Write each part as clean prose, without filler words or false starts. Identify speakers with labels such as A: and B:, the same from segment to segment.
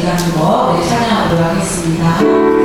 A: 가지고 우리 찬양하도록 하겠습니다.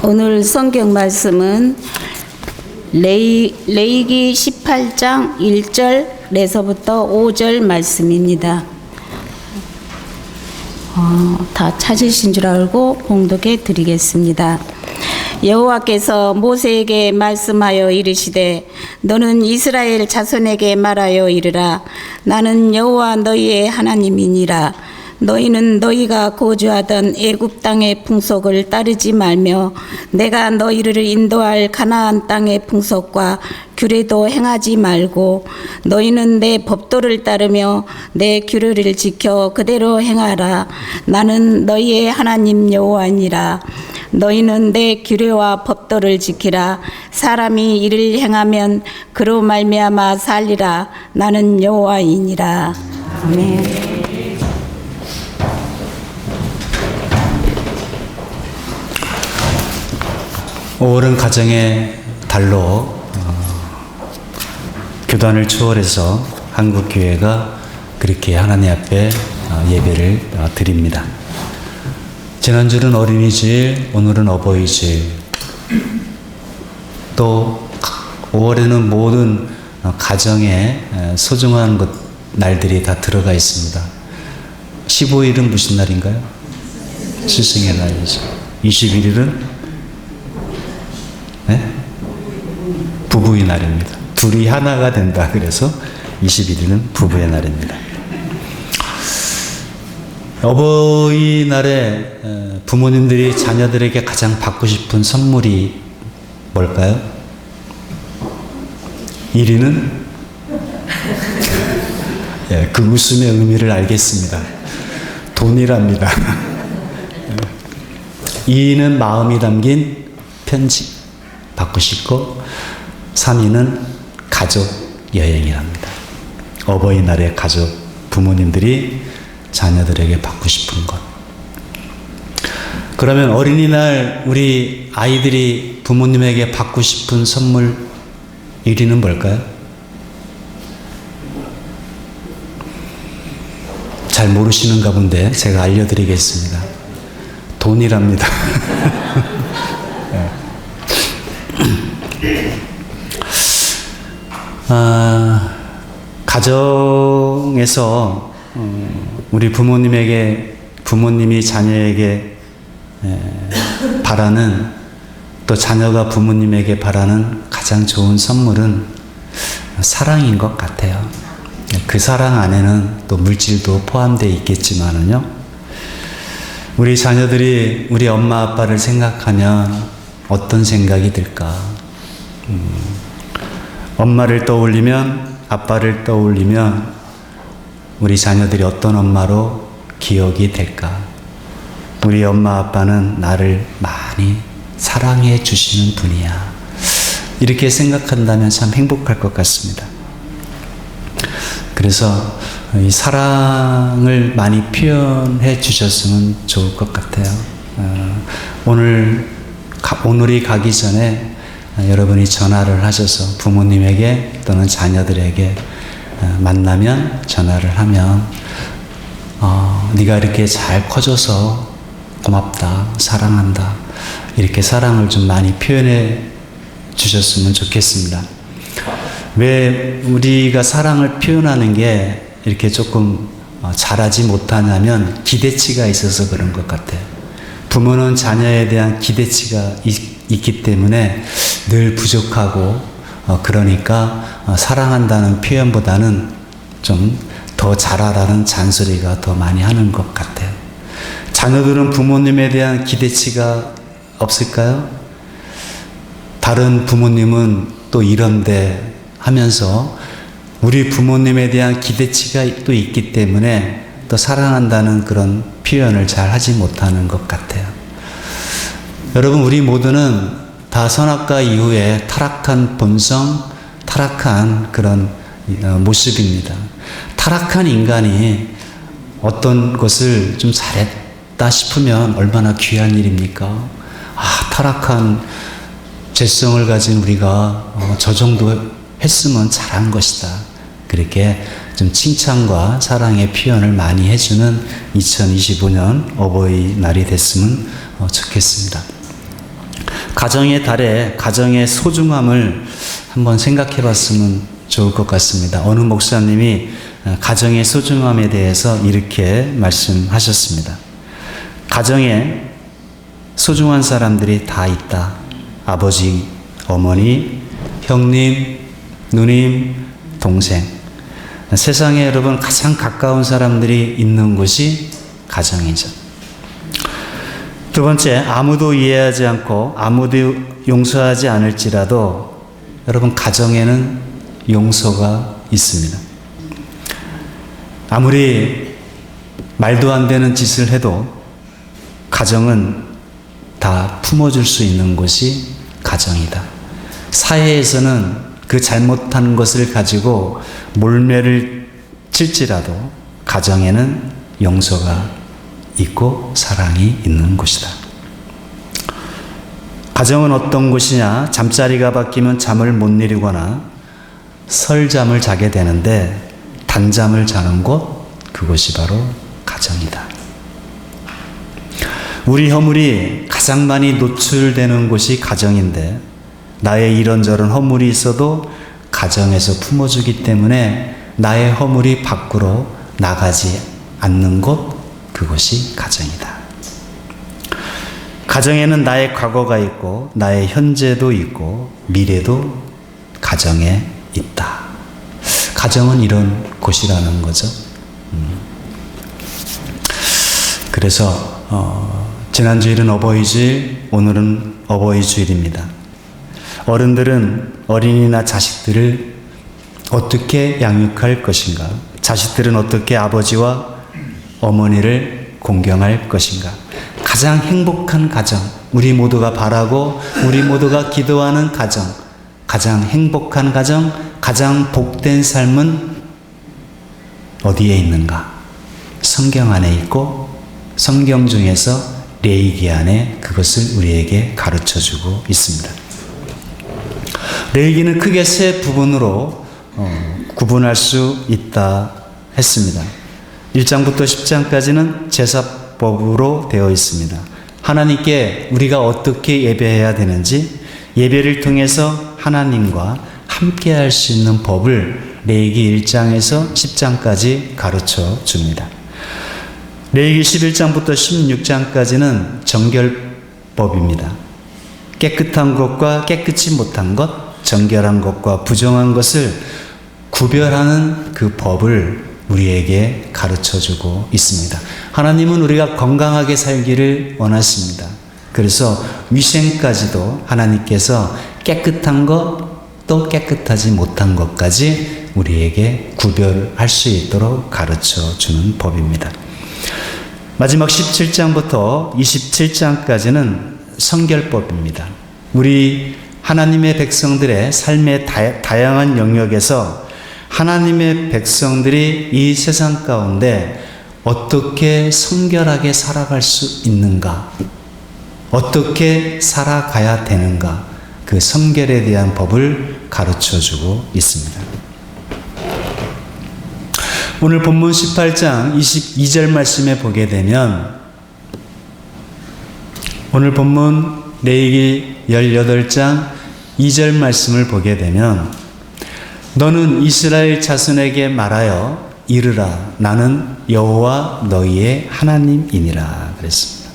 B: 오늘 성경 말씀은 레위기 18장 1절에서부터 5절 말씀입니다. 다 찾으신 줄 알고 봉독해 드리겠습니다. 여호와께서 모세에게 말씀하여 이르시되 너는 이스라엘 자손에게 말하여 이르라. 나는 여호와 너희의 하나님이니라. 너희는 너희가 거주하던 애굽 땅의 풍속을 따르지 말며 내가 너희를 인도할 가나안 땅의 풍속과 규례도 행하지 말고 너희는 내 법도를 따르며 내 규례를 지켜 그대로 행하라. 나는 너희의 하나님 여호와니라. 너희는 내 규례와 법도를 지키라. 사람이 이를 행하면 그로 말미암아 살리라. 나는 여호와이니라. 아멘.
C: 5월은 가정의 달로 교단을 초월해서 한국교회가 그렇게 하나님 앞에 예배를 드립니다. 지난주는 어린이주일, 오늘은 어버이주일. 또 5월에는 모든 가정에 소중한 날들이 다 들어가 있습니다. 15일은 무슨 날인가요? 스승의 날이죠. 21일은 네? 부부의 날입니다. 둘이 하나가 된다. 그래서 21일은 부부의 날입니다. 어버이날에 부모님들이 자녀들에게 가장 받고 싶은 선물이 뭘까요? 1위는 예, 그 웃음의 의미를 알겠습니다. 돈이랍니다. 2위는 마음이 담긴 편지 받고 싶고, 3위는 가족 여행이랍니다. 어버이날에 가족, 부모님들이 자녀들에게 받고 싶은 것. 그러면 어린이날 우리 아이들이 부모님에게 받고 싶은 선물 1위는 뭘까요? 잘 모르시는가 본데 제가 알려드리겠습니다. 돈이랍니다. 가정에서 우리 부모님이 자녀에게 바라는, 또 자녀가 부모님에게 바라는 가장 좋은 선물은 사랑인 것 같아요. 그 사랑 안에는 또 물질도 포함되어 있겠지만은요, 우리 자녀들이 우리 엄마 아빠를 생각하면 어떤 생각이 들까? 엄마를 떠올리면, 아빠를 떠올리면 우리 자녀들이 어떤 엄마로 기억이 될까? 우리 엄마 아빠는 나를 많이 사랑해 주시는 분이야. 이렇게 생각한다면 참 행복할 것 같습니다. 그래서 이 사랑을 많이 표현해 주셨으면 좋을 것 같아요. 오늘이 가기 전에 여러분이 전화를 하셔서 부모님에게 또는 자녀들에게 만나면, 전화를 하면 네가 이렇게 잘 커져서 고맙다, 사랑한다, 이렇게 사랑을 좀 많이 표현해 주셨으면 좋겠습니다. 왜 우리가 사랑을 표현하는 게 이렇게 조금 잘하지 못하냐면 기대치가 있어서 그런 것 같아요. 부모는 자녀에 대한 기대치가 있기 때문에 늘 부족하고, 그러니까 사랑한다는 표현보다는 좀 더 잘하라는 잔소리가 더 많이 하는 것 같아요. 자녀들은 부모님에 대한 기대치가 없을까요? 다른 부모님은 또 이런데 하면서 우리 부모님에 대한 기대치가 또 있기 때문에 또 사랑한다는 그런 표현을 잘 하지 못하는 것 같아요. 여러분, 우리 모두는 다 선악과 이후에 타락한 본성, 타락한 그런 모습입니다. 타락한 인간이 어떤 것을 좀 잘했다 싶으면 얼마나 귀한 일입니까? 타락한 죄성을 가진 우리가 저 정도 했으면 잘한 것이다. 그렇게 좀 칭찬과 사랑의 표현을 많이 해주는 2025년 어버이날이 됐으면 좋겠습니다. 가정의 달에 가정의 소중함을 한번 생각해 봤으면 좋을 것 같습니다. 어느 목사님이 가정의 소중함에 대해서 이렇게 말씀하셨습니다. 가정에 소중한 사람들이 다 있다. 아버지, 어머니, 형님, 누님, 동생. 세상에 여러분 가장 가까운 사람들이 있는 곳이 가정이죠. 두 번째, 아무도 이해하지 않고 아무도 용서하지 않을지라도 여러분 가정에는 용서가 있습니다. 아무리 말도 안 되는 짓을 해도 가정은 다 품어줄 수 있는 곳이 가정이다. 사회에서는 그 잘못한 것을 가지고 몰매를 칠지라도 가정에는 용서가 있고 사랑이 있는 곳이다. 가정은 어떤 곳이냐? 잠자리가 바뀌면 잠을 못 이루거나 설잠을 자게 되는데 단잠을 자는 곳, 그곳이 바로 가정이다. 우리 허물이 가장 많이 노출되는 곳이 가정인데 나의 이런저런 허물이 있어도 가정에서 품어주기 때문에 나의 허물이 밖으로 나가지 않는 곳, 그곳이 가정이다. 가정에는 나의 과거가 있고 나의 현재도 있고 미래도 가정에 있다. 가정은 이런 곳이라는 거죠. 그래서 지난주일은 어버이주일, 오늘은 어버이주일입니다. 어른들은 어린이나 자식들을 어떻게 양육할 것인가? 자식들은 어떻게 아버지와 어머니를 공경할 것인가? 가장 행복한 가정, 우리 모두가 바라고 우리 모두가 기도하는 가정, 가장 행복한 가정, 가장 복된 삶은 어디에 있는가? 성경 안에 있고 성경 중에서 레위기 안에 그것을 우리에게 가르쳐주고 있습니다. 레위기는 크게 세 부분으로 구분할 수 있다 했습니다. 1장부터 10장까지는 제사법으로 되어 있습니다. 하나님께 우리가 어떻게 예배해야 되는지, 예배를 통해서 하나님과 함께 할 수 있는 법을 레위기 1장에서 10장까지 가르쳐 줍니다. 레위기 11장부터 16장까지는 정결법입니다. 깨끗한 것과 깨끗이 못한 것, 정결한 것과 부정한 것을 구별하는 그 법을 우리에게 가르쳐주고 있습니다. 하나님은 우리가 건강하게 살기를 원하십니다. 그래서 위생까지도 하나님께서 깨끗한 것 또 깨끗하지 못한 것까지 우리에게 구별할 수 있도록 가르쳐주는 법입니다. 마지막 17장부터 27장까지는 성결법입니다. 우리 하나님의 백성들의 삶의 다양한 영역에서 하나님의 백성들이 이 세상 가운데 어떻게 성결하게 살아갈 수 있는가, 어떻게 살아가야 되는가, 그 성결에 대한 법을 가르쳐주고 있습니다. 오늘 본문 18장 22절 말씀에 보게 되면, 오늘 본문 레위기 18장 2절 말씀을 보게 되면, 너는 이스라엘 자손에게 말하여 이르라, 나는 여호와 너희의 하나님이니라 그랬습니다.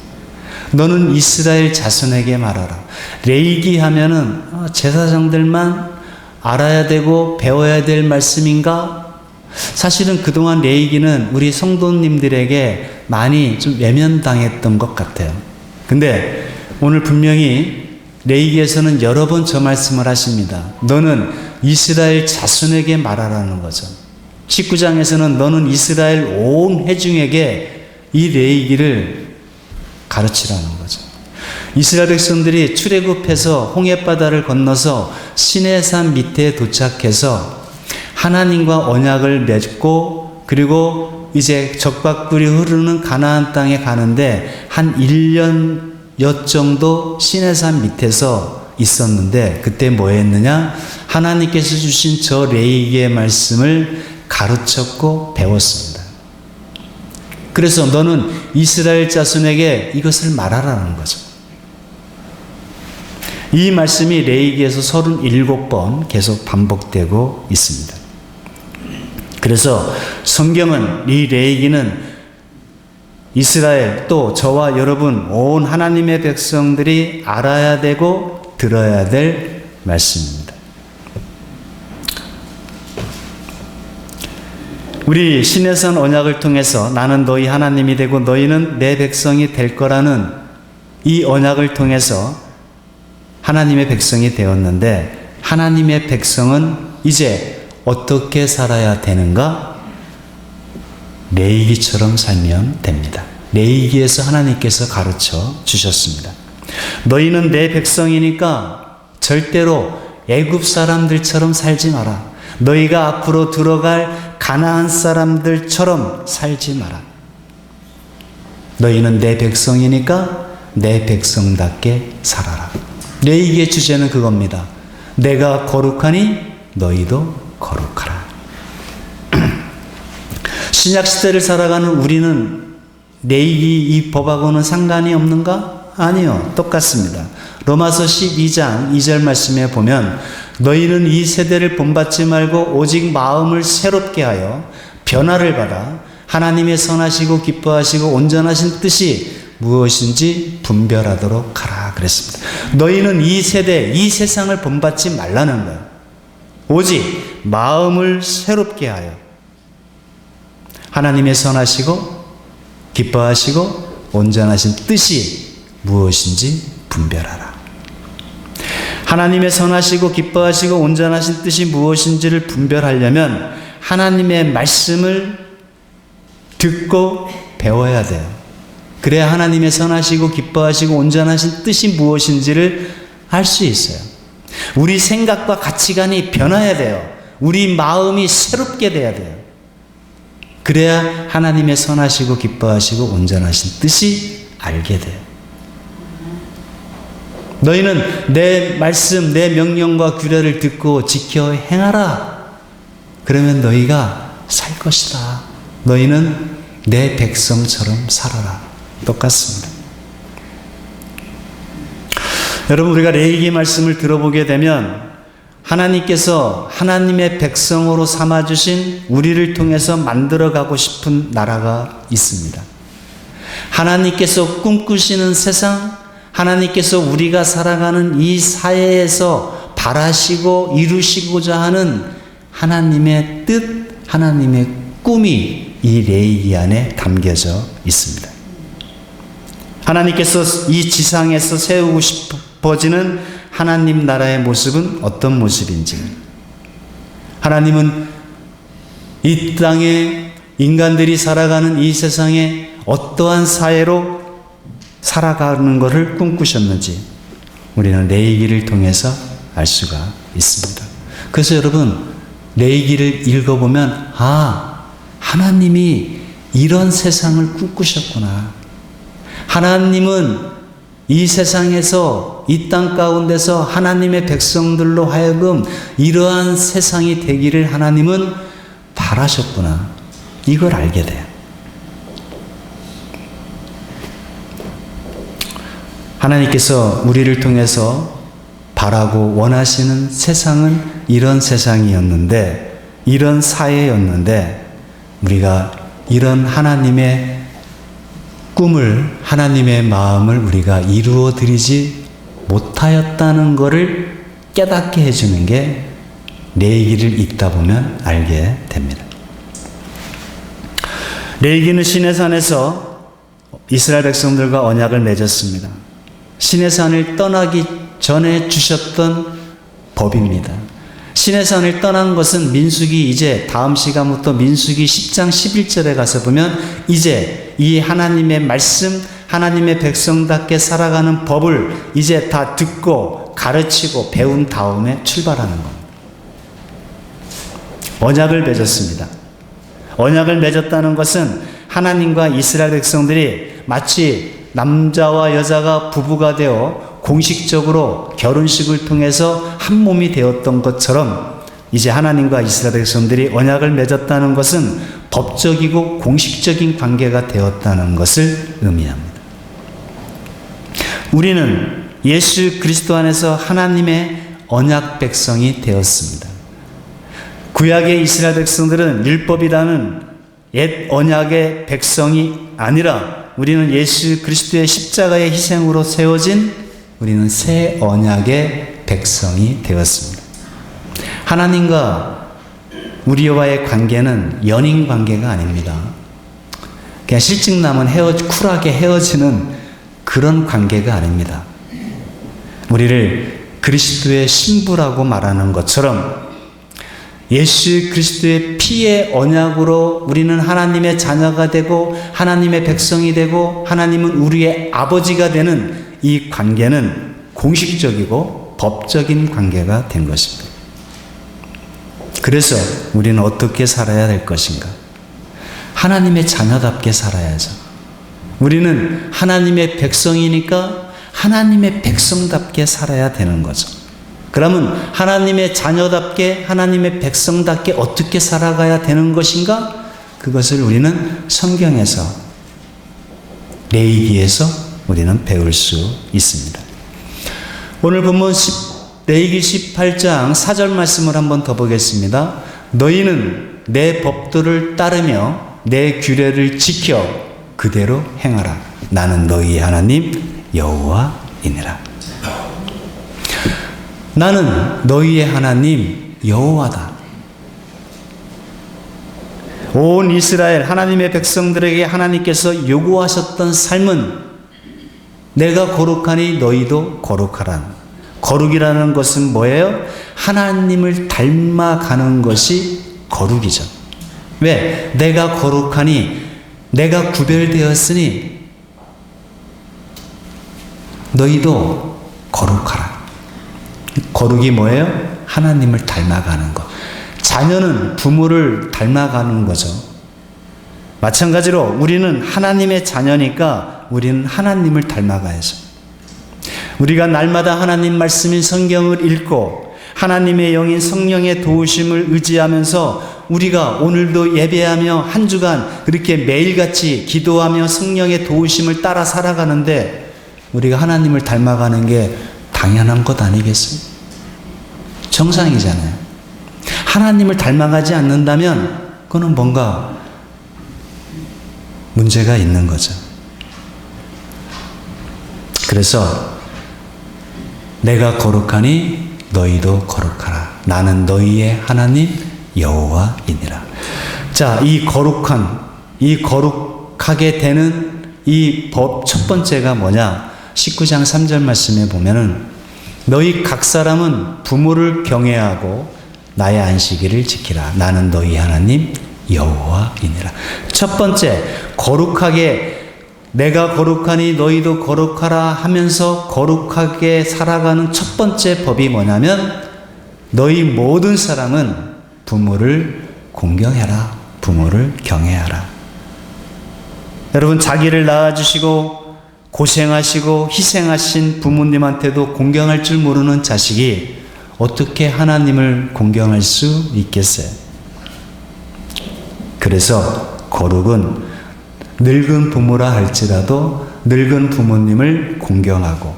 C: 너는 이스라엘 자손에게 말하라. 레위기 하면은 제사장들만 알아야 되고 배워야 될 말씀인가? 사실은 그동안 레위기는 우리 성도님들에게 많이 좀 외면당했던 것 같아요. 근데 오늘 분명히 레위기에서는 여러 번 저 말씀을 하십니다. 너는 이스라엘 자손에게 말하라는 거죠. 19장에서는 너는 이스라엘 온 회중에게 이 레위기를 가르치라는 거죠. 이스라엘 백성들이 출애굽해서 홍해바다를 건너서 시내산 밑에 도착해서 하나님과 언약을 맺고, 그리고 이제 적박불이 흐르는 가나안 땅에 가는데 한 1년여 정도 시내산 밑에서 있었는데, 그때 뭐 했느냐? 하나님께서 주신 저 레위기의 말씀을 가르쳤고 배웠습니다. 그래서 너는 이스라엘 자손에게 이것을 말하라는 거죠. 이 말씀이 레위기에서 37번 계속 반복되고 있습니다. 그래서 성경은, 이 레위기는 이스라엘, 또 저와 여러분 온 하나님의 백성들이 알아야 되고 들어야 될 말씀입니다. 우리 시내산 언약을 통해서 나는 너희 하나님이 되고 너희는 내 백성이 될 거라는 이 언약을 통해서 하나님의 백성이 되었는데, 하나님의 백성은 이제 어떻게 살아야 되는가? 레위기처럼 살면 됩니다. 레위기에서 하나님께서 가르쳐 주셨습니다. 너희는 내 백성이니까 절대로 애굽 사람들처럼 살지 마라. 너희가 앞으로 들어갈 가나안 사람들처럼 살지 마라. 너희는 내 백성이니까 내 백성답게 살아라. 레위기의 주제는 그겁니다. 내가 거룩하니 너희도 거룩하라. 신약시대를 살아가는 우리는 레위기 이 법하고는 상관이 없는가? 아니요. 똑같습니다. 로마서 12장 2절 말씀에 보면 너희는 이 세대를 본받지 말고 오직 마음을 새롭게 하여 변화를 받아 하나님의 선하시고 기뻐하시고 온전하신 뜻이 무엇인지 분별하도록 하라 그랬습니다. 너희는 이 세대, 이 세상을 본받지 말라는 거예요. 오직 마음을 새롭게 하여 하나님의 선하시고 기뻐하시고 온전하신 뜻이 무엇인지 분별하라. 하나님의 선하시고 기뻐하시고 온전하신 뜻이 무엇인지를 분별하려면 하나님의 말씀을 듣고 배워야 돼요. 그래야 하나님의 선하시고 기뻐하시고 온전하신 뜻이 무엇인지를 알 수 있어요. 우리 생각과 가치관이 변화해야 돼요. 우리 마음이 새롭게 돼야 돼요. 그래야 하나님의 선하시고 기뻐하시고 온전하신 뜻이 알게 돼요. 너희는 내 말씀, 내 명령과 규례를 듣고 지켜 행하라. 그러면 너희가 살 것이다. 너희는 내 백성처럼 살아라. 똑같습니다. 여러분, 우리가 레위기 말씀을 들어보게 되면 하나님께서 하나님의 백성으로 삼아주신 우리를 통해서 만들어가고 싶은 나라가 있습니다. 하나님께서 꿈꾸시는 세상, 하나님께서 우리가 살아가는 이 사회에서 바라시고 이루시고자 하는 하나님의 뜻, 하나님의 꿈이 이 레위기 안에 담겨져 있습니다. 하나님께서 이 지상에서 세우고 싶어지는 하나님 나라의 모습은 어떤 모습인지, 하나님은 이 땅에 인간들이 살아가는 이 세상에 어떠한 사회로 살아가는 것을 꿈꾸셨는지 우리는 레위기를 통해서 알 수가 있습니다. 그래서 여러분, 레위기를 읽어보면 하나님이 이런 세상을 꿈꾸셨구나. 하나님은 이 세상에서, 이 땅 가운데서 하나님의 백성들로 하여금 이러한 세상이 되기를 하나님은 바라셨구나. 이걸 알게 돼요. 하나님께서 우리를 통해서 바라고 원하시는 세상은 이런 세상이었는데, 이런 사회였는데, 우리가 이런 하나님의 꿈을, 하나님의 마음을 우리가 이루어 드리지 못하였다는 것을 깨닫게 해주는 게 레위기를 읽다 보면 알게 됩니다. 레위기는 시내산에서 이스라엘 백성들과 언약을 맺었습니다. 시내산을 떠나기 전에 주셨던 법입니다. 시내산을 떠난 것은 민수기, 이제 다음 시간부터 민수기 10장 11절에 가서 보면 이제 이 하나님의 말씀, 하나님의 백성답게 살아가는 법을 이제 다 듣고 가르치고 배운 다음에 출발하는 겁니다. 언약을 맺었습니다. 언약을 맺었다는 것은 하나님과 이스라엘 백성들이 마치 남자와 여자가 부부가 되어 공식적으로 결혼식을 통해서 한 몸이 되었던 것처럼 이제 하나님과 이스라엘 백성들이 언약을 맺었다는 것은 법적이고 공식적인 관계가 되었다는 것을 의미합니다. 우리는 예수 그리스도 안에서 하나님의 언약 백성이 되었습니다. 구약의 이스라엘 백성들은 율법이라는 옛 언약의 백성이 아니라 우리는 예수 그리스도의 십자가의 희생으로 세워진 우리는 새 언약의 백성이 되었습니다. 하나님과 우리와의 관계는 연인 관계가 아닙니다. 그냥 실직나면 쿨하게 헤어지는 그런 관계가 아닙니다. 우리를 그리스도의 신부라고 말하는 것처럼 예수 그리스도의 피의 언약으로 우리는 하나님의 자녀가 되고 하나님의 백성이 되고 하나님은 우리의 아버지가 되는 이 관계는 공식적이고 법적인 관계가 된 것입니다. 그래서 우리는 어떻게 살아야 될 것인가? 하나님의 자녀답게 살아야죠. 우리는 하나님의 백성이니까 하나님의 백성답게 살아야 되는 거죠. 그러면 하나님의 자녀답게 하나님의 백성답게 어떻게 살아가야 되는 것인가? 그것을 우리는 성경에서 레위기에서 우리는 배울 수 있습니다. 오늘 본문 레위기 18장 4절 말씀을 한번 더 보겠습니다. 너희는 내 법도를 따르며 내 규례를 지켜 그대로 행하라. 나는 너희의 하나님 여호와이니라. 나는 너희의 하나님 여호와다. 온 이스라엘 하나님의 백성들에게 하나님께서 요구하셨던 삶은 내가 거룩하니 너희도 거룩하라. 거룩이라는 것은 뭐예요? 하나님을 닮아가는 것이 거룩이죠. 왜? 내가 거룩하니, 내가 구별되었으니 너희도 거룩하라. 거룩이 뭐예요? 하나님을 닮아가는 것. 자녀는 부모를 닮아가는 거죠. 마찬가지로 우리는 하나님의 자녀니까 우리는 하나님을 닮아가야죠. 우리가 날마다 하나님 말씀인 성경을 읽고 하나님의 영인 성령의 도우심을 의지하면서 우리가 오늘도 예배하며 한 주간 그렇게 매일같이 기도하며 성령의 도우심을 따라 살아가는데 우리가 하나님을 닮아가는 게 당연한 것 아니겠습니까? 정상이잖아요. 하나님을 닮아가지 않는다면 그거는 뭔가 문제가 있는 거죠. 그래서 내가 거룩하니 너희도 거룩하라. 나는 너희의 하나님 여호와이니라. 자, 이 거룩하게 되는 이 법 첫 번째가 뭐냐? 19장 3절 말씀에 보면은 너희 각 사람은 부모를 경외하고 나의 안식일을 지키라. 나는 너희 하나님 여호와이니라. 첫 번째, 거룩하게 내가 거룩하니 너희도 거룩하라 하면서 거룩하게 살아가는 첫 번째 법이 뭐냐면 너희 모든 사람은 부모를 공경해라. 부모를 경외하라. 여러분, 자기를 낳아주시고 고생하시고 희생하신 부모님한테도 공경할 줄 모르는 자식이 어떻게 하나님을 공경할 수 있겠어요? 그래서 거룩은 늙은 부모라 할지라도 늙은 부모님을 공경하고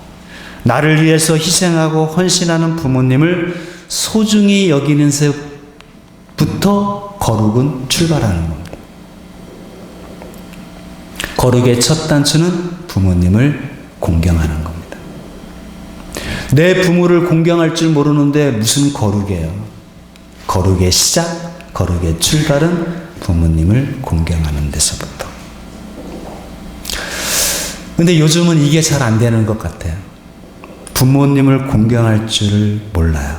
C: 나를 위해서 희생하고 헌신하는 부모님을 소중히 여기는 데부터 거룩은 출발하는 겁니다. 거룩의 첫 단추는 부모님을 공경하는 겁니다. 내 부모를 공경할 줄 모르는데 무슨 거룩이에요? 거룩의 시작, 거룩의 출발은 부모님을 공경하는 데서부터. 근데 요즘은 이게 잘 안 되는 것 같아요. 부모님을 공경할 줄을 몰라요.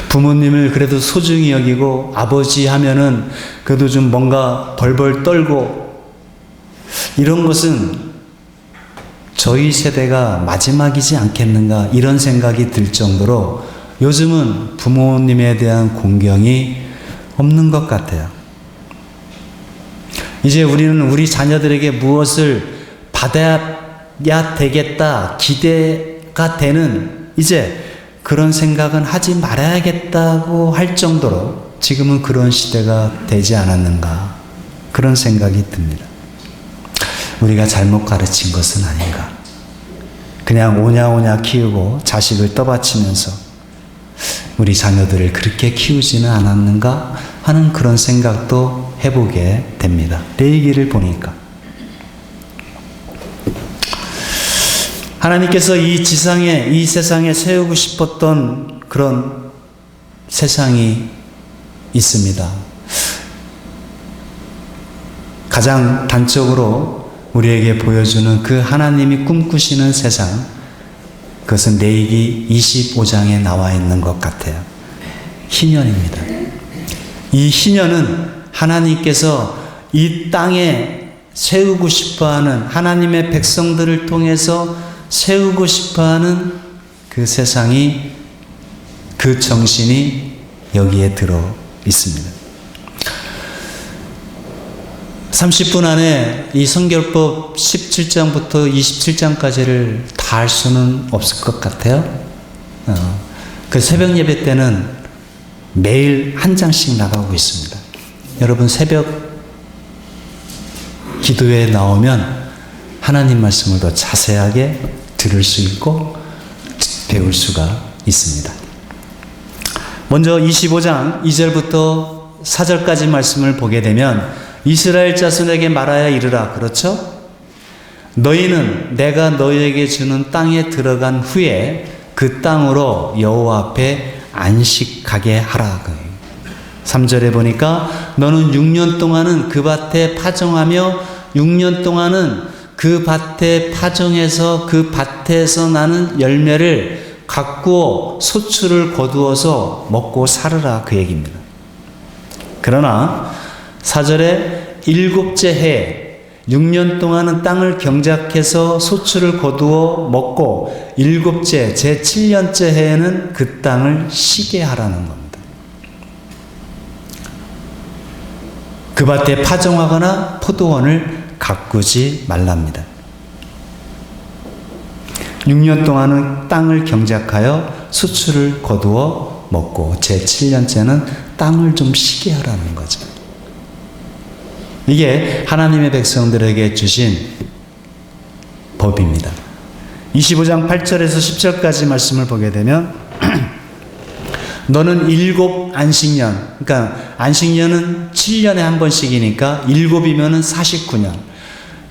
C: 부모님을 그래도 소중히 여기고 아버지 하면은 그래도 좀 뭔가 벌벌 떨고 이런 것은 저희 세대가 마지막이지 않겠는가 이런 생각이 들 정도로 요즘은 부모님에 대한 공경이 없는 것 같아요. 이제 우리는 우리 자녀들에게 무엇을 받아야 되겠다, 기대가 되는 이제 그런 생각은 하지 말아야겠다고 할 정도로 지금은 그런 시대가 되지 않았는가 그런 생각이 듭니다. 우리가 잘못 가르친 것은 아닌가. 그냥 오냐오냐 키우고 자식을 떠받치면서 우리 자녀들을 그렇게 키우지는 않았는가 하는 그런 생각도 해보게 됩니다. 레위기를 보니까 하나님께서 이 세상에 세우고 싶었던 그런 세상이 있습니다. 가장 단적으로 우리에게 보여주는 그 하나님이 꿈꾸시는 세상, 그것은 레위기 25장에 나와 있는 것 같아요. 희년입니다. 이 희년은 하나님께서 이 땅에 세우고 싶어하는, 하나님의 백성들을 통해서 세우고 싶어하는 그 세상이, 그 정신이 여기에 들어 있습니다. 30분 안에 이 성결법 17장부터 27장까지를 다 할 수는 없을 것 같아요. 그 새벽 예배 때는 매일 한 장씩 나가고 있습니다. 여러분 새벽 기도에 나오면 하나님 말씀을 더 자세하게 들을 수 있고 배울 수가 있습니다. 먼저 25장 2절부터 4절까지 말씀을 보게 되면 이스라엘 자손에게 말하여 이르라. 그렇죠? 너희는 내가 너희에게 주는 땅에 들어간 후에 그 땅으로 여호와 앞에 안식하게 하라. 3절에 보니까 너는 6년 동안은 그 밭에 파종하며 6년 동안은 그 밭에 파종해서 그 밭에서 나는 열매를 가꾸어 소출을 거두어서 먹고 살으라. 그 얘기입니다. 그러나 4절에 7째 해에 6년 동안은 땅을 경작해서 소출을 거두어 먹고 7째 제 7년째 해에는 그 땅을 쉬게 하라는 겁니다. 그 밭에 파종하거나 포도원을 가꾸지 말랍니다. 6년 동안은 땅을 경작하여 수출을 거두어 먹고 제 7년째는 땅을 좀 쉬게 하라는 거죠. 이게 하나님의 백성들에게 주신 법입니다. 25장 8절에서 10절까지 말씀을 보게 되면 너는 7 안식년, 그러니까 안식년은 7년에 한 번씩이니까 7이면은 49년.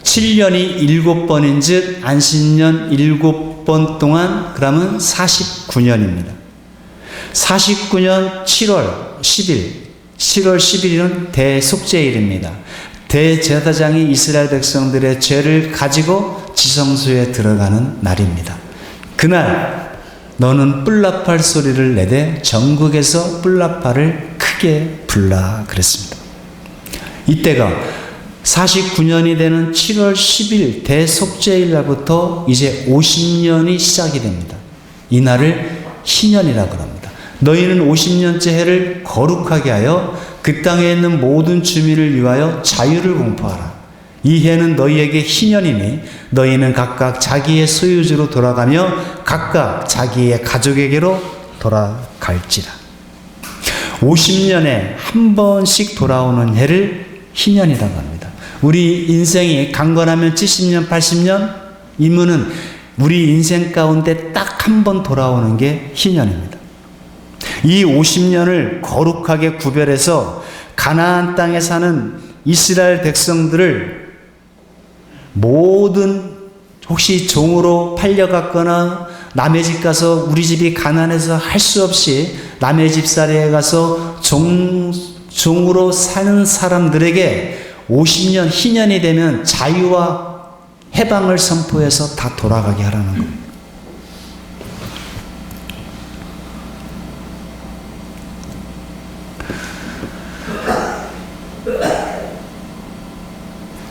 C: 7년이 7번인 즉 안식년 7번 동안 그러면 49년입니다. 49년 7월 10일, 7월 10일은 대속죄일입니다. 대제사장이 이스라엘 백성들의 죄를 가지고 지성소에 들어가는 날입니다. 그날 너는 뿔나팔 소리를 내되 전국에서 뿔나팔을 크게 불라 그랬습니다. 이때가 49년이 되는 7월 10일 대속죄일 날부터 이제 50년이 시작이 됩니다. 이 날을 희년이라고 합니다. 너희는 50년째 해를 거룩하게 하여 그 땅에 있는 모든 주민을 위하여 자유를 공포하라. 이 해는 너희에게 희년이니 너희는 각각 자기의 소유주로 돌아가며 각각 자기의 가족에게로 돌아갈지라. 50년에 한 번씩 돌아오는 해를 희년이라고 합니다. 우리 인생이 강건하면 70년, 80년, 이면은 우리 인생 가운데 딱 한 번 돌아오는 게 희년입니다. 이 50년을 거룩하게 구별해서 가나안 땅에 사는 이스라엘 백성들을 모든 혹시 종으로 팔려갔거나 남의 집 가서 우리 집이 가난해서 할 수 없이 남의 집살이에 가서 종으로 사는 사람들에게 50년 희년이 되면 자유와 해방을 선포해서 다 돌아가게 하라는 겁니다.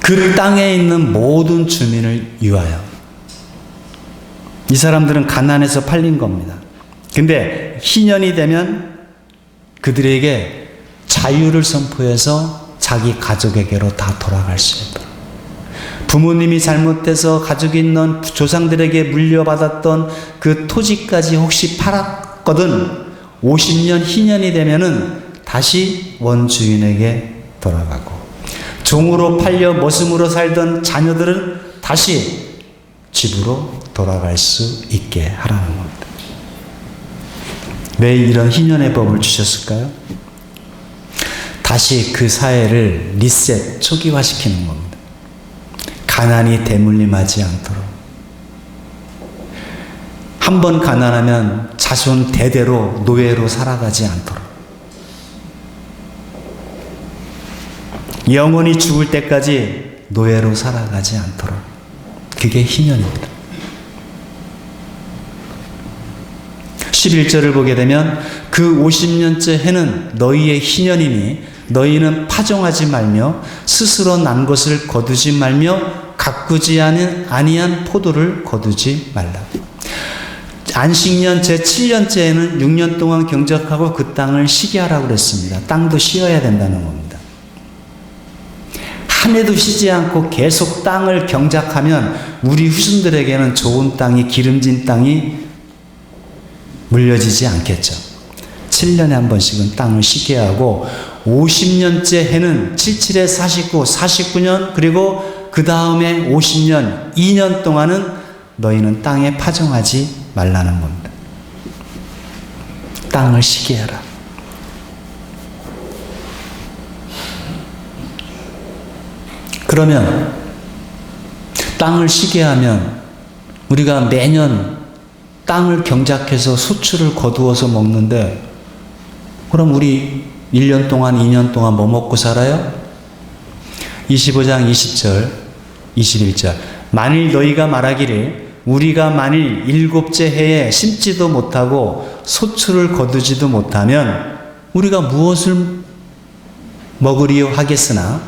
C: 그 땅에 있는 모든 주민을 위하여. 이 사람들은 가난해서 팔린 겁니다. 근데 희년이 되면 그들에게 자유를 선포해서 자기 가족에게로 다 돌아갈 수 있도록. 부모님이 잘못해서 가족이 있는 조상들에게 물려받았던 그 토지까지 혹시 팔았거든 50년 희년이 되면은 다시 원주인에게 돌아가고, 종으로 팔려 머슴으로 살던 자녀들은 다시 집으로 돌아갈 수 있게 하라는 겁니다. 왜 이런 희년의 법을 주셨을까요? 다시 그 사회를 리셋, 초기화시키는 겁니다. 가난이 대물림하지 않도록. 한 번 가난하면 자손 대대로 노예로 살아가지 않도록. 영원히 죽을 때까지 노예로 살아가지 않도록. 그게 희년입니다. 11절을 보게 되면 그 50년째 해는 너희의 희년이니 너희는 파종하지 말며 스스로 난 것을 거두지 말며 가꾸지 아니한 포도를 거두지 말라. 안식년 제7년째에는 6년 동안 경작하고 그 땅을 쉬게 하라고 그랬습니다. 땅도 쉬어야 된다는 겁니다. 한 해도 쉬지 않고 계속 땅을 경작하면 우리 후손들에게는 좋은 땅이, 기름진 땅이 물려지지 않겠죠. 7년에 한 번씩은 땅을 쉬게 하고 50년째 해는 77에 49, 49년 그리고 그 다음에 50년, 2년 동안은 너희는 땅에 파종하지 말라는 겁니다. 땅을 쉬게 해라. 그러면 땅을 쉬게 하면 우리가 매년 땅을 경작해서 소출을 거두어서 먹는데 그럼 우리 1년 동안 2년 동안 뭐 먹고 살아요? 25장 20절 21절 만일 너희가 말하기를 우리가 만일 7째 해에 심지도 못하고 소출을 거두지도 못하면 우리가 무엇을 먹으리요 하겠으나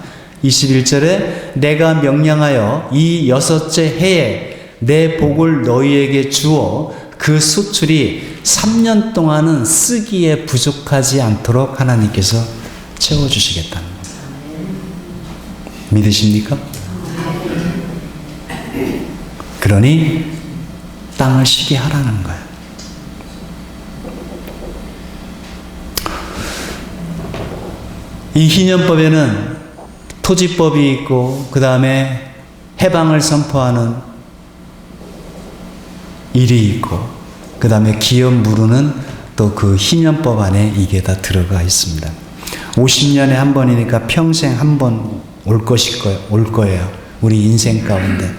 C: 21절에 내가 명령하여 이 6째 해에 내 복을 너희에게 주어 그 소출이 3년 동안은 쓰기에 부족하지 않도록 하나님께서 채워주시겠다는 겁니다. 믿으십니까? 그러니 땅을 쉬게 하라는 거예요. 이 희년법에는 토지법이 있고 그 다음에 해방을 선포하는 일이 있고 그 다음에 기업 무르는 또 그 희년법 안에 이게 다 들어가 있습니다. 50년에 한 번이니까 평생 한 번 올 거예요. 우리 인생 가운데.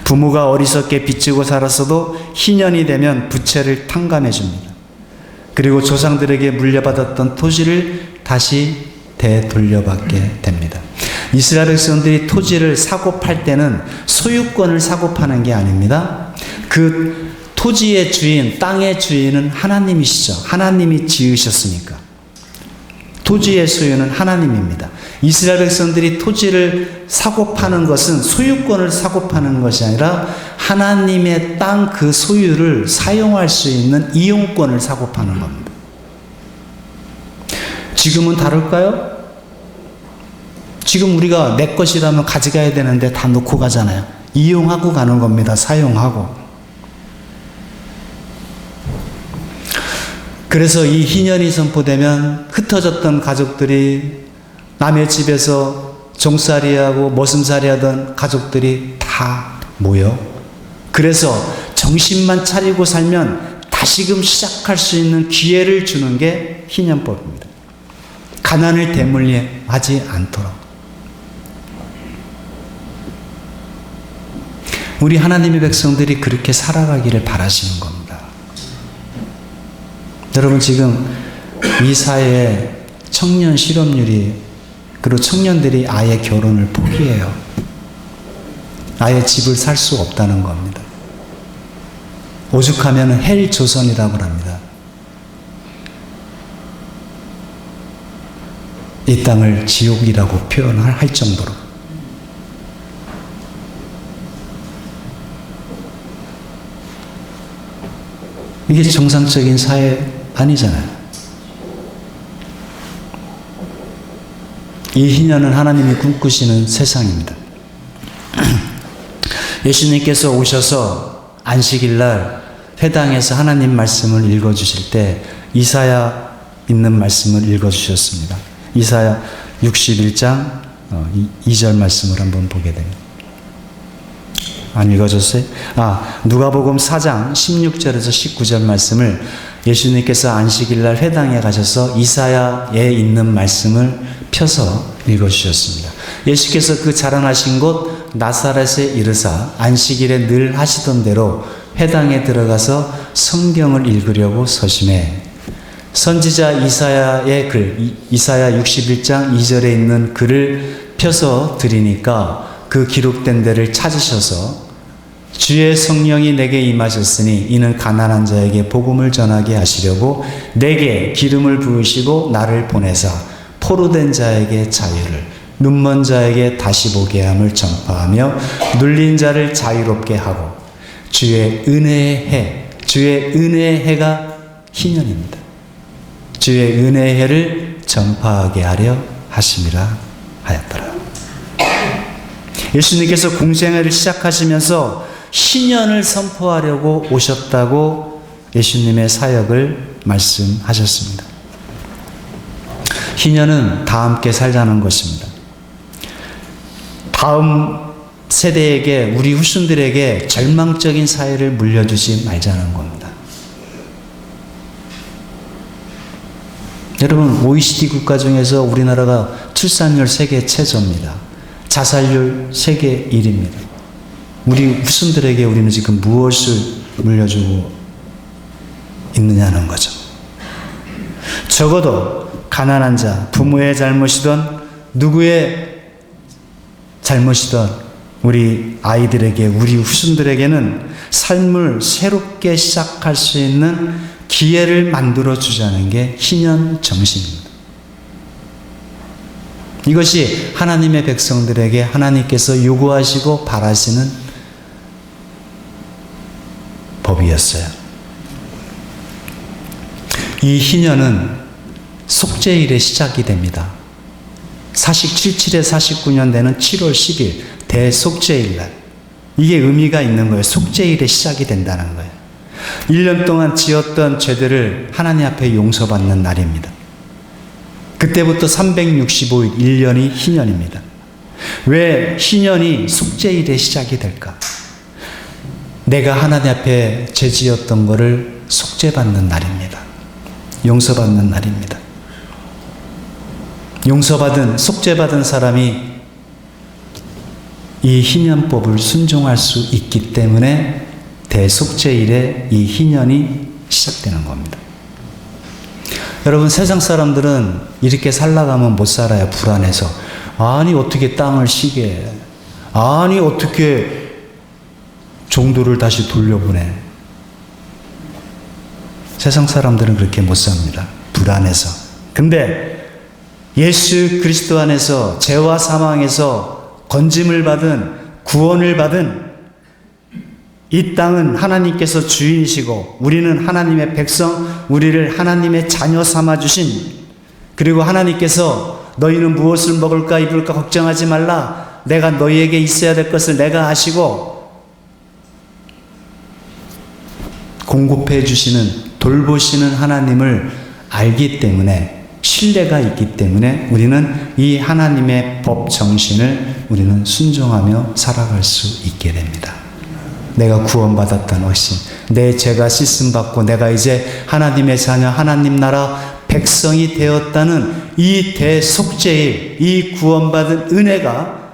C: 부모가 어리석게 빚지고 살았어도 희년이 되면 부채를 탕감해 줍니다. 그리고 조상들에게 물려받았던 토지를 다시 되돌려받게 됩니다. 이스라엘 백성들이 토지를 사고 팔 때는 소유권을 사고 파는 게 아닙니다. 그 토지의 주인, 땅의 주인은 하나님이시죠. 하나님이 지으셨으니까. 토지의 소유는 하나님입니다. 이스라엘 백성들이 토지를 사고 파는 것은 소유권을 사고 파는 것이 아니라 하나님의 땅 그 소유를 사용할 수 있는 이용권을 사고 파는 겁니다. 지금은 다를까요? 지금 우리가 내 것이라면 가져가야 되는데 다 놓고 가잖아요. 이용하고 가는 겁니다. 사용하고. 그래서 이 희년이 선포되면 흩어졌던 가족들이 남의 집에서 종살이하고 머슴살이하던 가족들이 다 모여. 그래서 정신만 차리고 살면 다시금 시작할 수 있는 기회를 주는 게 희년법입니다. 가난을 대물림하지 않도록. 우리 하나님의 백성들이 그렇게 살아가기를 바라시는 겁니다. 여러분 지금 이 사회에 청년 실업률이 그리고 청년들이 아예 결혼을 포기해요. 아예 집을 살 수 없다는 겁니다. 오죽하면 헬 조선이라고 합니다. 이 땅을 지옥이라고 표현할 정도로. 이게 정상적인 사회 아니잖아요. 이 희년은 하나님이 꿈꾸시는 세상입니다. 예수님께서 오셔서 안식일날 회당에서 하나님 말씀을 읽어주실 때 이사야 있는 말씀을 읽어주셨습니다. 이사야 61장 2절 말씀을 한번 보게 됩니다. 안 읽어줬어요? 누가복음 4장 16절에서 19절 말씀을 예수님께서 안식일날 회당에 가셔서 이사야에 있는 말씀을 펴서 읽어주셨습니다. 예수께서 그 자라나신 곳 나사렛에 이르사 안식일에 늘 하시던 대로 회당에 들어가서 성경을 읽으려고 서심해 선지자 이사야의 글, 이사야 61장 2절에 있는 글을 펴서 드리니까 그 기록된 데를 찾으셔서 주의 성령이 내게 임하셨으니 이는 가난한 자에게 복음을 전하게 하시려고 내게 기름을 부으시고 나를 보내사 포로된 자에게 자유를, 눈먼 자에게 다시 보게 함을 전파하며 눌린 자를 자유롭게 하고 주의 은혜의 해, 주의 은혜의 해가 희년입니다. 주의 은혜의 해를 전파하게 하려 하심이라 하였더라. 예수님께서 공생애를 시작하시면서 희년을 선포하려고 오셨다고 예수님의 사역을 말씀하셨습니다. 희년은 다 함께 살자는 것입니다. 다음 세대에게, 우리 후손들에게 절망적인 사회를 물려주지 말자는 겁니다. 여러분, OECD 국가 중에서 우리나라가 출산율 세계 최저입니다. 자살률 세계 1위입니다. 우리 후손들에게 우리는 지금 무엇을 물려주고 있느냐는 거죠. 적어도 가난한 자, 부모의 잘못이든 누구의 잘못이든 우리 아이들에게, 우리 후손들에게는 삶을 새롭게 시작할 수 있는 기회를 만들어 주자는 게 희년 정신입니다. 이것이 하나님의 백성들에게 하나님께서 요구하시고 바라시는 법이었어요. 이 희년은 속죄일의 시작이 됩니다. 사식 77에 49년 되는 7월 10일 대속죄일 날, 이게 의미가 있는 거예요. 속죄일의 시작이 된다는 거예요. 1년 동안 지었던 죄들을 하나님 앞에 용서받는 날입니다. 그때부터 365일 1년이 희년입니다. 왜 희년이 속죄일의 시작이 될까? 내가 하나님 앞에 죄 지었던 것을 속죄받는 날입니다. 용서받는 날입니다. 용서받은, 속죄받은 사람이 이 희년법을 순종할 수 있기 때문에 대속죄일에 이 희년이 시작되는 겁니다. 여러분, 세상 사람들은 이렇게 살아가면 못 살아요. 불안해서. 아니 어떻게 땅을 쉬게 해? 아니 어떻게 종도를 다시 돌려보내? 세상 사람들은 그렇게 못 삽니다. 불안해서. 근데 예수 그리스도 안에서 죄와 사망에서 건짐을 받은, 구원을 받은 이 땅은 하나님께서 주인이시고 우리는 하나님의 백성, 우리를 하나님의 자녀 삼아주신, 그리고 하나님께서 너희는 무엇을 먹을까 입을까 걱정하지 말라, 내가 너희에게 있어야 될 것을 내가 아시고 공급해 주시는, 돌보시는 하나님을 알기 때문에, 신뢰가 있기 때문에 우리는 이 하나님의 법 정신을 우리는 순종하며 살아갈 수 있게 됩니다. 내가 구원받았다는 확신, 내 죄가 씻음받고 내가 이제 하나님의 자녀, 하나님 나라 백성이 되었다는 이 대속죄의, 이 구원받은 은혜가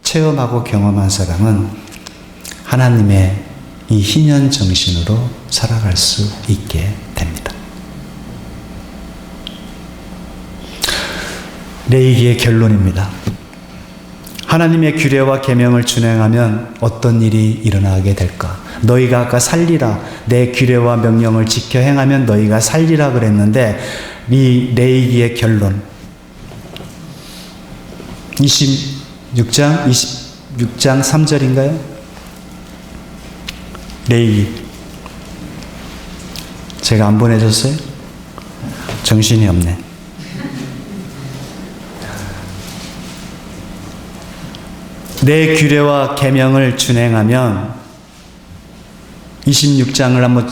C: 체험하고 경험한 사람은 하나님의 이 희년 정신으로 살아갈 수 있게 됩니다. 레위기의 결론입니다. 하나님의 규례와 계명을 준행하면 어떤 일이 일어나게 될까? 너희가 아까 살리라, 내 규례와 명령을 지켜 행하면 너희가 살리라 그랬는데, 이 레위기의 결론 26장 3절인가요? 레위기, 제가 안 보내줬어요? 정신이 없네. 내 규례와 계명을 준행하면, 26장을 한번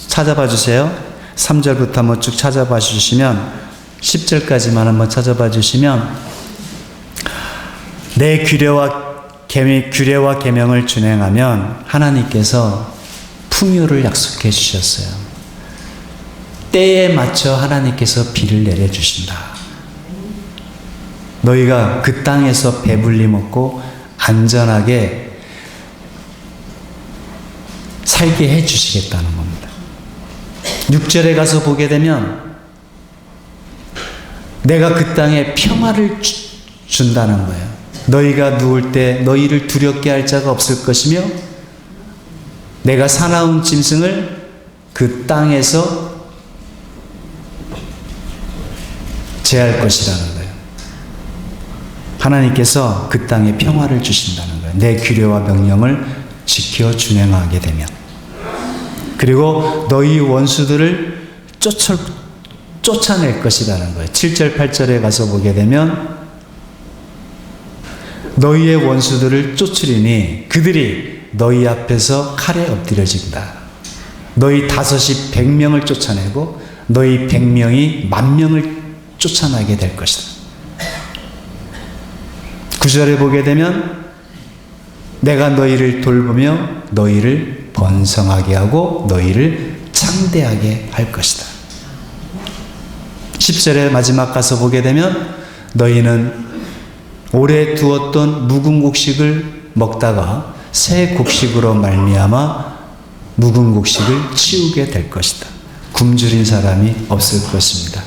C: 찾아봐 주세요. 3절부터 한번 쭉 찾아봐 주시면, 10절까지만 한번 찾아봐 주시면, 내 규례와 계명을 준행하면 하나님께서 풍요를 약속해 주셨어요. 때에 맞춰 하나님께서 비를 내려주신다. 너희가 그 땅에서 배불리 먹고 안전하게 살게 해 주시겠다는 겁니다. 6절에 가서 보게 되면 내가 그 땅에 평화를 준다는 거예요. 너희가 누울 때 너희를 두렵게 할 자가 없을 것이며 내가 사나운 짐승을 그 땅에서 제할 것이라는 거예요. 하나님께서 그 땅에 평화를 주신다는 거예요. 내 규례와 명령을 지켜 준행하게 되면. 그리고 너희 원수들을 쫓아낼 것이라는 거예요. 7절 8절에 가서 보게 되면 너희의 원수들을 쫓으리니 그들이 너희 앞에서 칼에 엎드려진다. 너희 5이 100명을 쫓아내고 너희 100명이 10,000명을 쫓아나게 될 것이다. 9절에 보게 되면 내가 너희를 돌보며 너희를 번성하게 하고 너희를 창대하게 할 것이다. 10절에 마지막 가서 보게 되면 너희는 오래 두었던 묵은 곡식을 먹다가 새 곡식으로 말미암아 묵은 곡식을 치우게 될 것이다. 굶주린 사람이 없을 것입니다.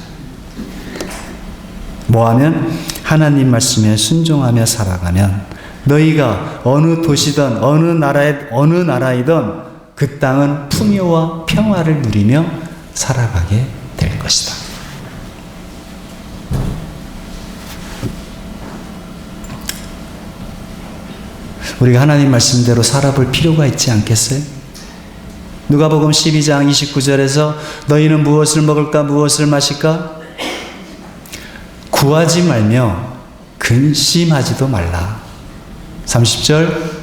C: 뭐하면 하나님 말씀에 순종하며 살아가면 너희가 어느 도시든 어느 나라이든 그 땅은 풍요와 평화를 누리며 살아가게 될 것이다. 우리가 하나님 말씀대로 살아볼 필요가 있지 않겠어요? 누가복음 12장 29절에서 너희는 무엇을 먹을까 무엇을 마실까 구하지 말며 근심하지도 말라. 30절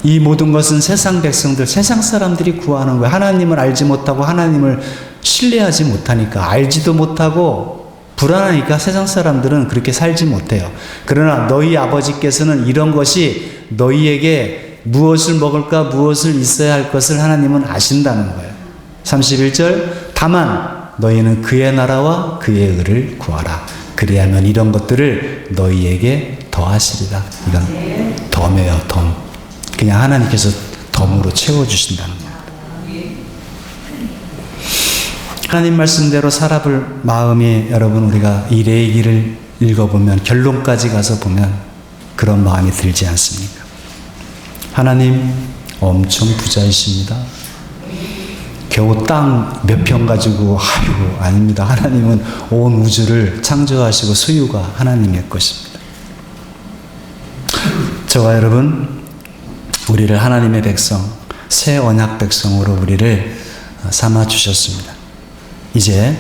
C: 이 모든 것은 세상 백성들, 세상 사람들이 구하는 거예요. 하나님을 알지 못하고 하나님을 신뢰하지 못하니까, 알지도 못하고 불안하니까 세상 사람들은 그렇게 살지 못해요. 그러나 너희 아버지께서는 이런 것이 너희에게 무엇을 먹을까 무엇을 있어야 할 것을 하나님은 아신다는 거예요. 31절 다만 너희는 그의 나라와 그의 의를 구하라. 그리하면 이런 것들을 너희에게 더하시리라. 이건 덤이에요. 덤. 그냥 하나님께서 덤으로 채워주신다는 거예요. 하나님 말씀대로 살아볼 마음이 여러분 우리가 이 레위기를 읽어보면 결론까지 가서 보면 그런 마음이 들지 않습니까? 하나님 엄청 부자이십니다. 겨우 땅 몇 평 가지고 아이고 아닙니다. 하나님은 온 우주를 창조하시고 소유가 하나님의 것입니다. 저와 여러분 우리를 하나님의 백성 새 언약 백성으로 우리를 삼아 주셨습니다. 이제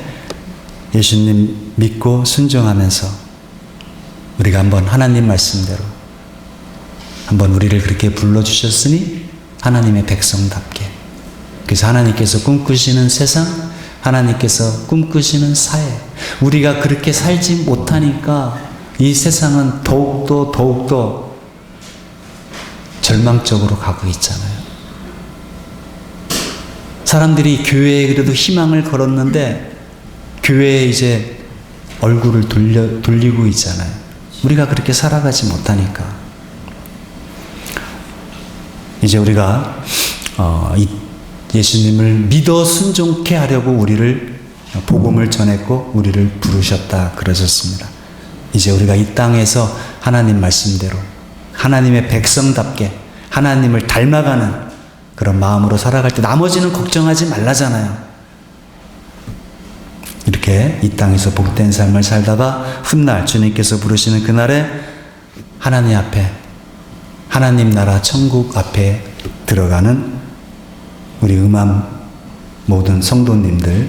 C: 예수님 믿고 순종하면서 우리가 한번 하나님 말씀대로 한번 우리를 그렇게 불러주셨으니 하나님의 백성답게, 그래서 하나님께서 꿈꾸시는 세상, 하나님께서 꿈꾸시는 우리가 그렇게 살지 못하니까 이 세상은 더욱더 절망적으로 가고 있잖아요. 사람들이 교회에 그래도 희망을 걸었는데 교회에 이제 얼굴을 돌리고 있잖아요. 우리가 그렇게 살아가지 못하니까 이제 우리가 예수님을 믿어 순종케 하려고 우리를 복음을 전했고 우리를 부르셨다 그러셨습니다. 이제 우리가 이 땅에서 하나님 말씀대로 하나님의 백성답게 하나님을 닮아가는 그런 마음으로 살아갈 때 나머지는 걱정하지 말라잖아요. 이렇게 이 땅에서 복된 삶을 살다가 훗날 주님께서 부르시는 그날에 하나님 앞에 하나님 나라 천국 앞에 들어가는 우리 음암 모든 성도님들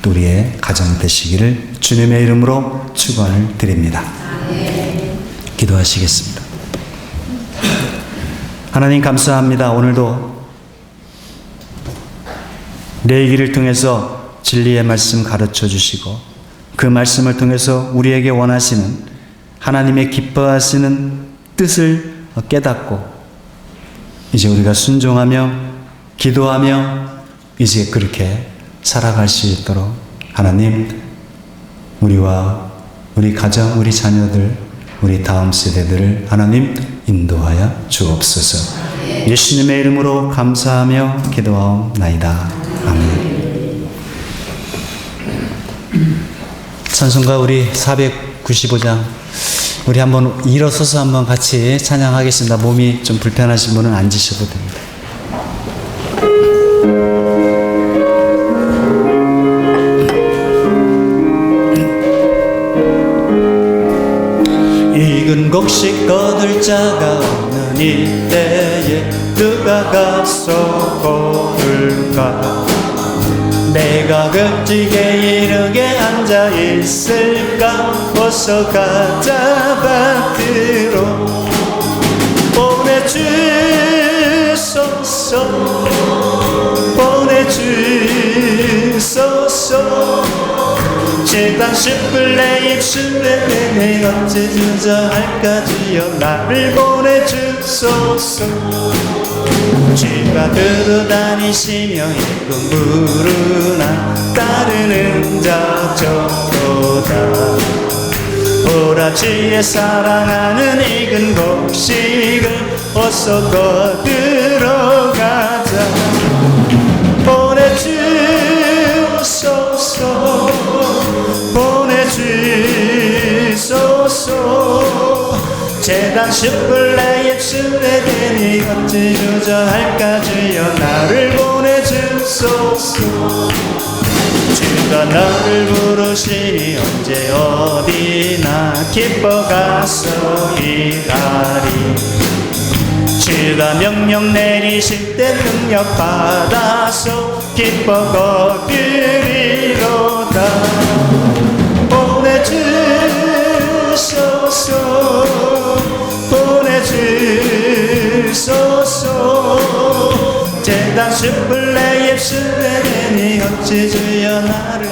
C: 또 우리의 가정 되시기를 주님의 이름으로 축원을 드립니다. 기도하시겠습니다. 하나님 감사합니다. 오늘도 레위기를 통해서 진리의 말씀 가르쳐 주시고 그 말씀을 통해서 우리에게 원하시는 하나님의 기뻐하시는 뜻을 깨닫고 이제 우리가 순종하며 기도하며 이제 그렇게 살아갈 수 있도록 하나님 우리와 우리 가정, 우리 자녀들, 우리 다음 세대들을 하나님 인도하여 주옵소서. 예수님의 이름으로 감사하며 기도하옵나이다. 아멘. 찬송가 우리 495장 우리 한번 일어서서 한번 같이 찬양하겠습니다. 몸이 좀 불편하신 분은 앉으셔도 됩니다. 익은 곡식 거둘 자가 없는 이때에 누가 가서 거둘까? 내가 그지게 이르게 앉아있을까? 어서 가자 밭으로 보내주소서 보내주소서 제단 10불 내 입술에 내 어찌 주저할까 주여 나를 보내주소서 주가 걸어다니시며 일꾼 부르나 따르는 자 적도다 보라 주의 사랑하는 익은 곡식을 어서 거들어 가자 보내주소서 보내주소서 제단 10불 내 입술에 대니 어찌 주저할까 주여 나를 보내주소서 주가 나를 부르시니 언제 어디나 기뻐 가서 일하리 주가 명령 내리실 때 능력 받아서 기뻐 거두리로다 보내주소서 보내주소서 제단 10불 내 입술에 대니 어찌 주여 나를